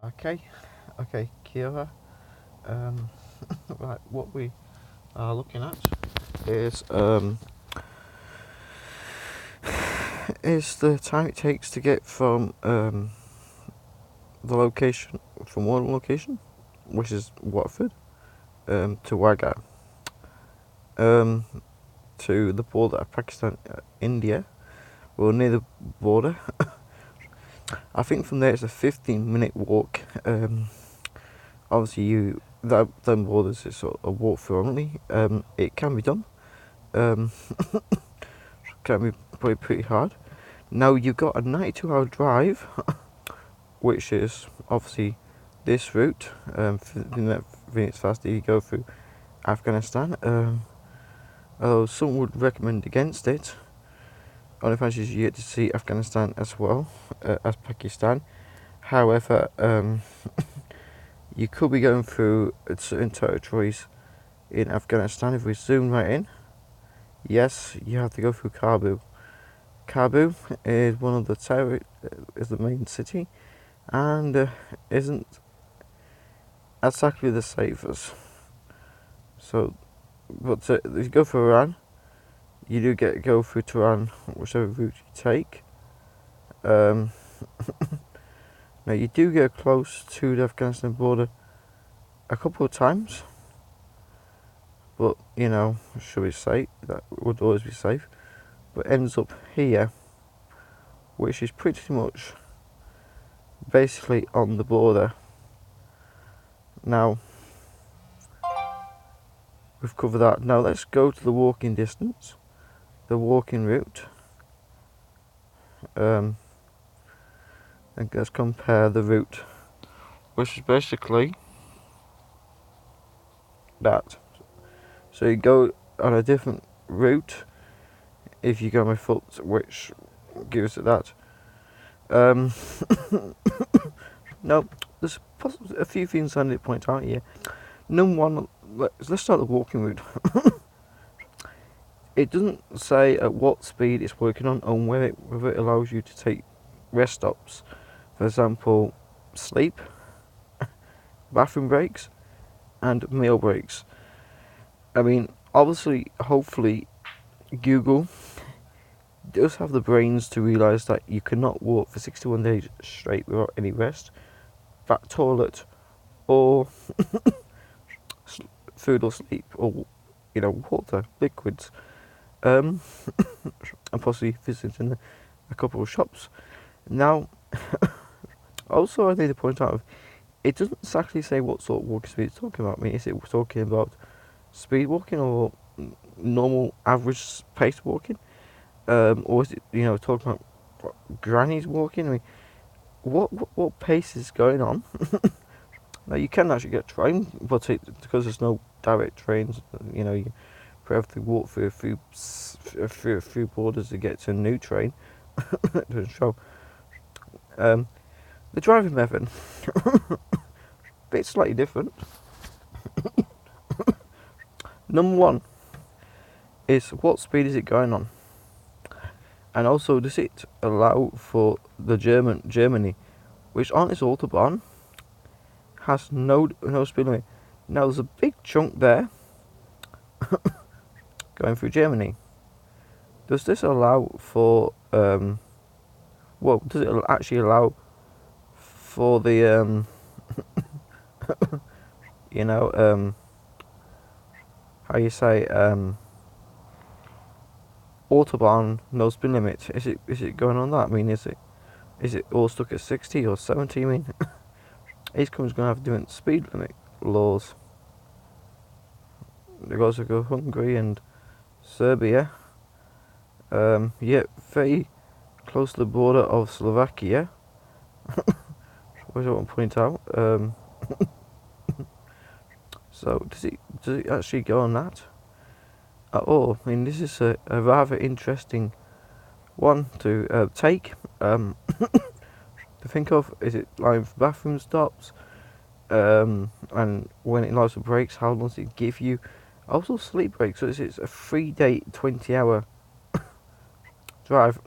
Okay, okay, Kira. Um, right, what we are looking at is the time it takes to get from the location, from one location, which is Watford, to Wagha, um, to the border of Pakistan, India, or near the border. I think from there it's a 15-minute walk. Obviously, them borders is sort of walk through only. It can be done. Um, can be pretty hard. Now you've got a 92-hour drive, which is obviously this route. 15 minutes faster you go through Afghanistan. Although some would recommend against it. Only fancies you get to see Afghanistan as well as Pakistan. However, you could be going through certain territories in Afghanistan. If we zoom right in, yes, you have to go through Kabul. Kabul is one of the is the main city, and isn't exactly the safest. So, but if you go through Iran, you do get to go through Tehran, whichever route you take. Now you do get close to the Afghanistan border a couple of times, but should we say that would always be safe. But ends up here, which is pretty much basically on the border. Now we've covered that. Now let's go to the walking distance, the walking route, and let's compare the route, which is basically that. So you go on a different route if you go on foot, which gives it that. Now, there's a few things I need to point out here. Number one, let's start the walking route. It doesn't say at what speed it's working on and whether it allows you to take rest stops. For example, sleep, bathroom breaks, and meal breaks. I mean, obviously, hopefully, Google does have the brains to realise that you cannot walk for 61 days straight without any rest, that toilet, or food or sleep, or water, liquids, and possibly visiting a couple of shops. Now, also I need to point out, it doesn't exactly say what sort of walking speed it's talking about. I mean, is it talking about speed walking or normal average pace walking? Or is it, talking about grannies walking? I mean, what pace is going on? Now, you can actually get a train, but because there's no direct trains, you have to walk through a few borders to get to a new train. So, the driving method, bit slightly different. Number one is what speed is it going on, and also does it allow for the Germany, which on its autobahn has no speed limit. Now there's a big chunk there going through Germany. Does this allow for does it actually allow for the how you say autobahn no speed limit? Is it going on that? I mean, is it all stuck at 60 or 70? I mean, each country's going to have different speed limit laws. They also go Hungary and Serbia. Very close to the border of Slovakia, which I want to point out. So does it actually go on that at all? I mean, this is a rather interesting one to take. To think of, is it allowing for bathroom stops? And when it allows for breaks, how long does it give you? Also sleep breaks. So it's a 3-day, 20-hour drive.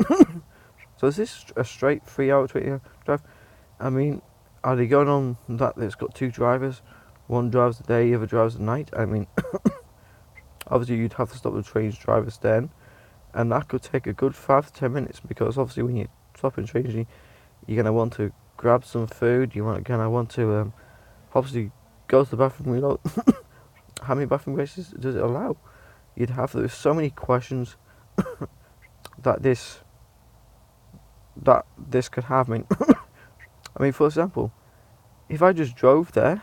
So is this a straight 3-hour, 20-hour drive? I mean, are they going on that it's got two drivers? One drives the day, the other drives the night. I mean, obviously you'd have to stop the train's drivers then, and that could take a good 5 to 10 minutes, because obviously when you're stopping trains, you're going to want to grab some food, you're going to want to obviously go to the bathroom. You know, how many bathroom braces does it allow? There's so many questions that this could have. I mean, for example, if I just drove there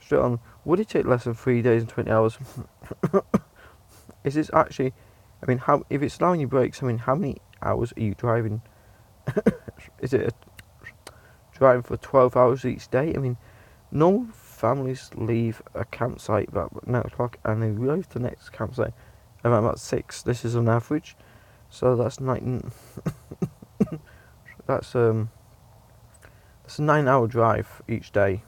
straight on, would it take less than 3 days and 20 hours? Is this actually, I mean, how, if it's allowing you breaks, I mean, how many hours are you driving? Is it driving for 12 hours each day? I mean, normal families leave a campsite about 9 o'clock and they leave the next campsite around about 6. This is on average. So that's 9. That's a 9-hour drive each day.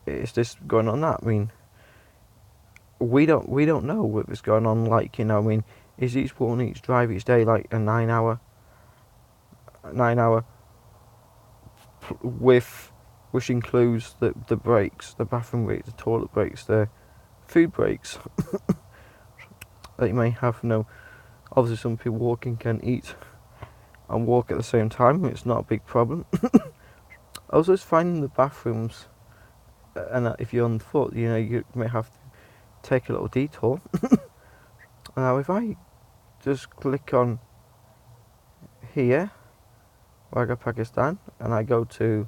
Is this going on that? I mean, we don't know what is going on. Like, you know, I mean, is each drive each day like a 9-hour with, which includes the breaks, the bathroom breaks, the toilet breaks, the food breaks that you may have. No, obviously some people walking can eat and walk at the same time. It's not a big problem. Also, it's finding the bathrooms, and if you're on foot, you know, you may have to take a little detour. Now, if I just click on here, Wagha, Pakistan, and I go to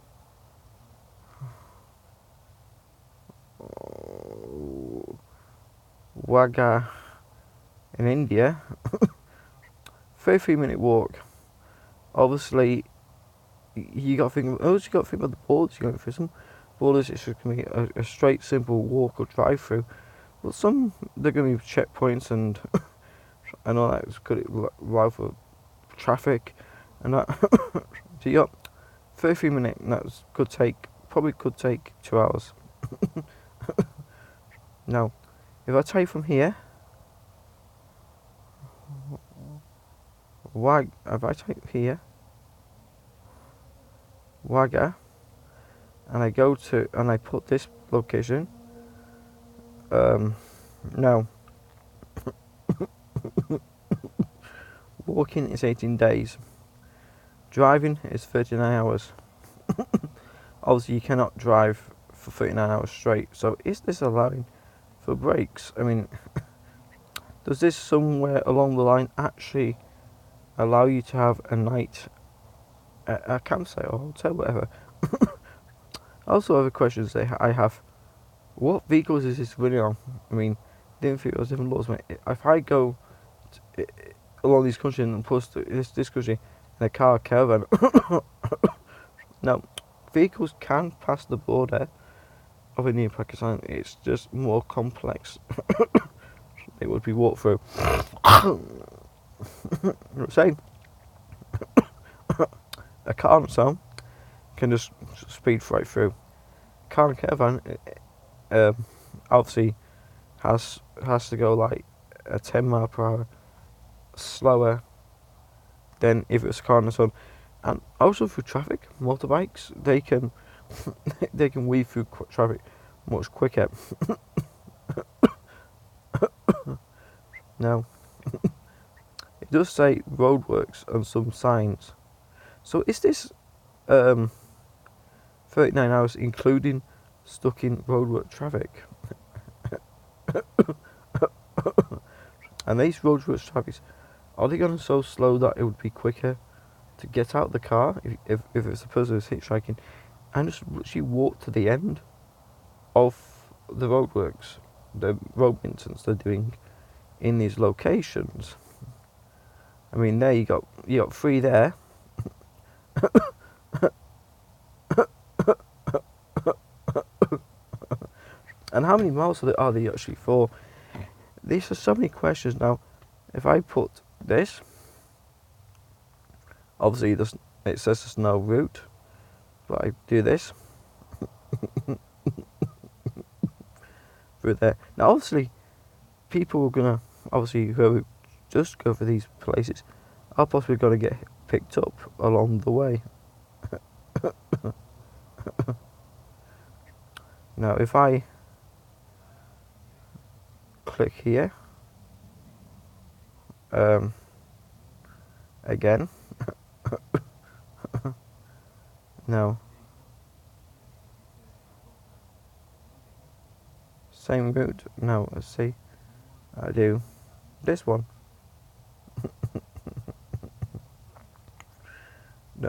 Wagha in India, 33-minute walk. Obviously, you got to think about the borders. You're going through some borders. It's just going to be a straight, simple walk or drive through. But some, they're going to be checkpoints and and all that. It's could allow for traffic and that. So you got 33-minute. And that could take 2 hours. Now, if I take from here, Wagha, and I go to, and I put this location, now, walking is 18 days, driving is 39 hours. Obviously you cannot drive for 39 hours straight, so is this allowing for breaks? I mean, does this somewhere along the line actually allow you to have a night at a campsite or hotel, whatever? Also, other questions I have: what vehicles is this running on? I mean, different laws. If I go along these countries and plus this country in a car caravan, now vehicles can pass the border of India and Pakistan. It's just more complex. It would be walked through. I'm saying a car on its own can just speed right through. Car and caravan, obviously has to go like a 10 mile per hour slower than if it's a car on its own. And also through traffic, motorbikes, they can they can weave through traffic much quicker. Now, it does say roadworks and some signs. So is this 39 hours including stuck in roadwork traffic? And these roadwork traffics, are they going so slow that it would be quicker to get out of the car if it's a person who's hitchhiking and just literally walk to the end of the roadworks, the road maintenance they're doing in these locations? I mean, there you got 3 there. And how many miles are they actually for? These are so many questions. Now, if I put this, obviously it says there's no route, but I do this through there. Now, obviously, people are gonna, whoever just go for these places are possibly gonna get picked up along the way. Now if I click here, again, now same route. Now let's see, I do this one.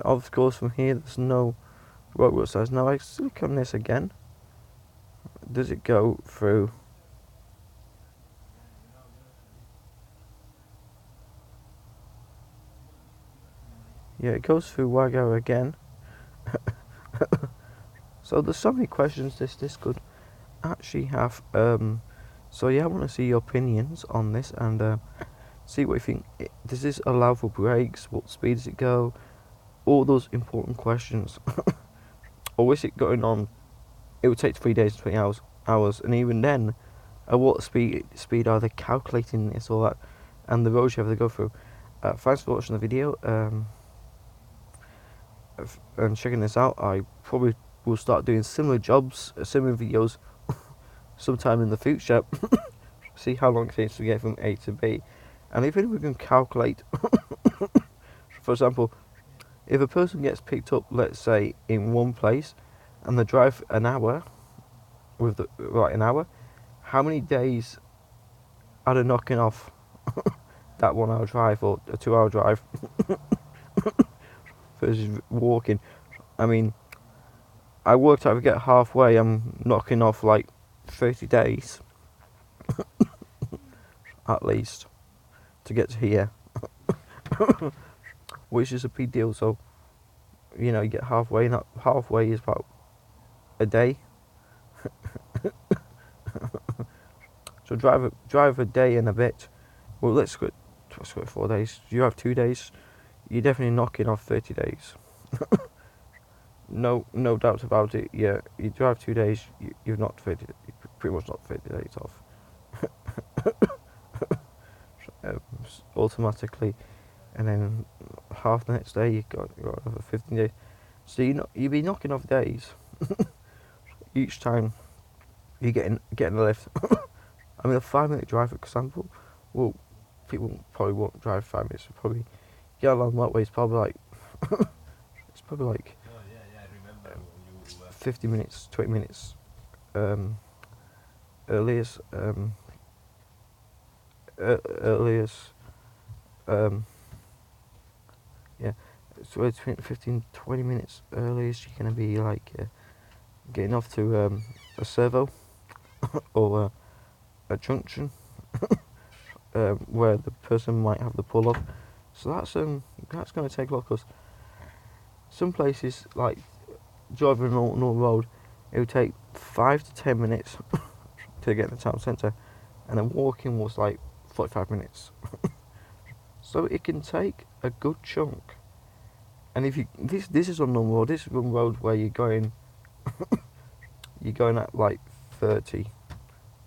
Of course from here there's no roadwork signs. Now I click on this again. Does it go through? Yeah, it goes through Wagha again. So there's so many questions this could actually have. So yeah, I want to see your opinions on this and see what you think. Does this allow for brakes? What speed does it go? All those important questions. Or is it going on? It would take 3 days, 20 hours, and even then, at what speed are they calculating this or that, and the roads you have to go through? Thanks for watching the video. And checking this out. I probably will start doing similar jobs, similar videos, sometime in the future. See how long it takes to get from A to B, and even we can calculate. For example, if a person gets picked up, let's say in one place, and they drive an hour, an hour, how many days are they knocking off that 1 hour drive or a 2 hour drive versus walking? I mean, I worked out if I get halfway, I'm knocking off like 30 days at least to get to here, which is a big deal. So, you know, you get halfway, and that halfway is about a day. So drive a day and a bit. Well, let's go 4 days. You have 2 days. You're definitely knocking off 30 days. No doubt about it. Yeah, you drive 2 days. You've knocked 30. You pretty much knocked 30 days off. Automatically, and then half the next day you got another 15 days. So you'll be knocking off days each time you getting a lift. I mean, a 5-minute drive, for example. Well, people probably won't drive 5 minutes. Probably get along that way. It's probably like it's probably like 50 minutes, 20 minutes earliest. Yeah, so it's 15, 20 minutes earliest. You're gonna be like getting off to a servo or a junction where the person might have the pull off. So that's going to take a lot, because some places like driving on a normal road, it would take 5 to 10 minutes to get to the town centre, and then walking was like 45 minutes. So it can take a good chunk. And if you this is on normal road, this is one road where you're going at like 30,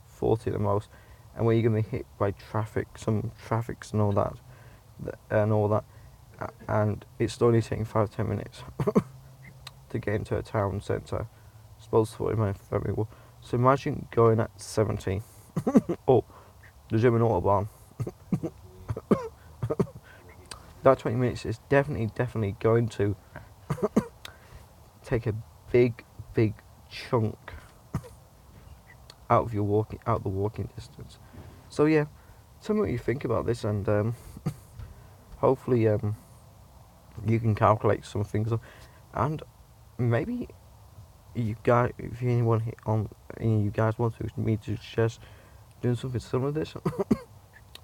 40 at the most, and where you're going to be hit by traffic, some traffics and all that, and it's only taking 5 to 10 minutes to get into a town centre. Suppose 40 minutes very well. So imagine going at 70. Oh, the German autobahn. That 20 minutes is definitely going to take a big chunk out of the walking distance. So yeah, tell me what you think about this, and hopefully you can calculate some things up, and maybe you guys, if anyone you guys want me to suggest doing something similar to this,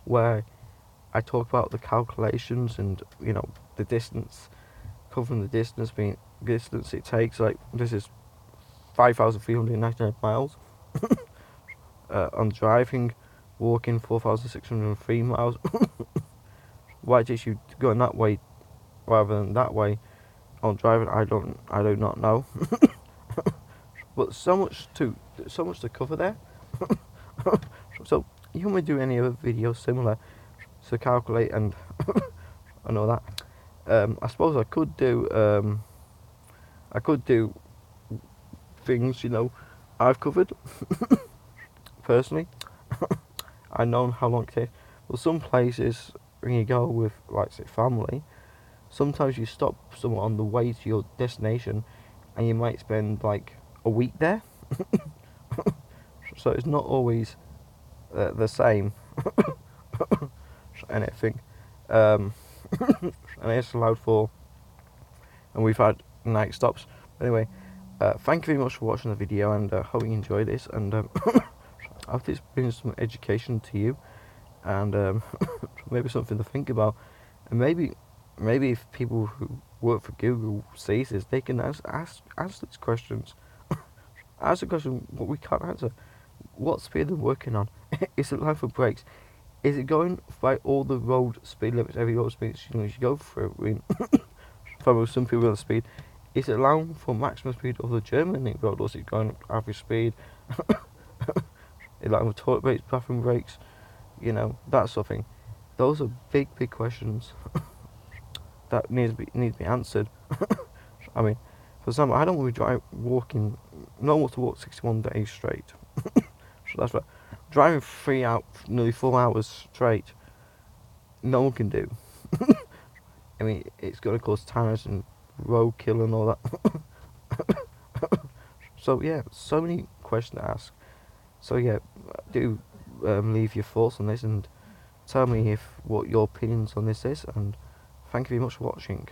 where I talk about the calculations and, you know, the distance, covering the distance it takes. Like, this is 5,399 miles on driving, walking 4,603 miles. Why it takes you going that way rather than that way on driving, I do not know. But so much to cover there. So you want me to do any other videos similar to calculate and and all that? I suppose I could do I could do things, I've covered personally. I know how long it takes. Well, some places when you go with, like, say, family, sometimes you stop somewhere on the way to your destination, and you might spend like a week there. So it's not always the same. And anything, and it's allowed for, and we've had night stops. Anyway, thank you very much for watching the video, and hope you enjoyed this, and I hope this brings some education to you, and maybe something to think about, and maybe if people who work for Google sees this, they can ask these questions. Ask a question what we can't answer. What speed are they working on? Is it allowed for brakes? Is it going by all the road speed limits, every road speed you go through? I mean, for some people the speed. Is it allowing for maximum speed of the German road, or is it going average speed? Is it allowing for toilet brakes, bathroom brakes? That sort of thing. Those are big questions that need to be answered. I mean, for example, I don't want to be walking. No one wants to walk 61 days straight. So that's right. Driving nearly 4 hours straight, no one can do. I mean, it's going to cause tires and roadkill and all that. So yeah, so many questions to ask. So yeah, do leave your thoughts on this, and tell me what your opinions on this is. And thank you very much for watching.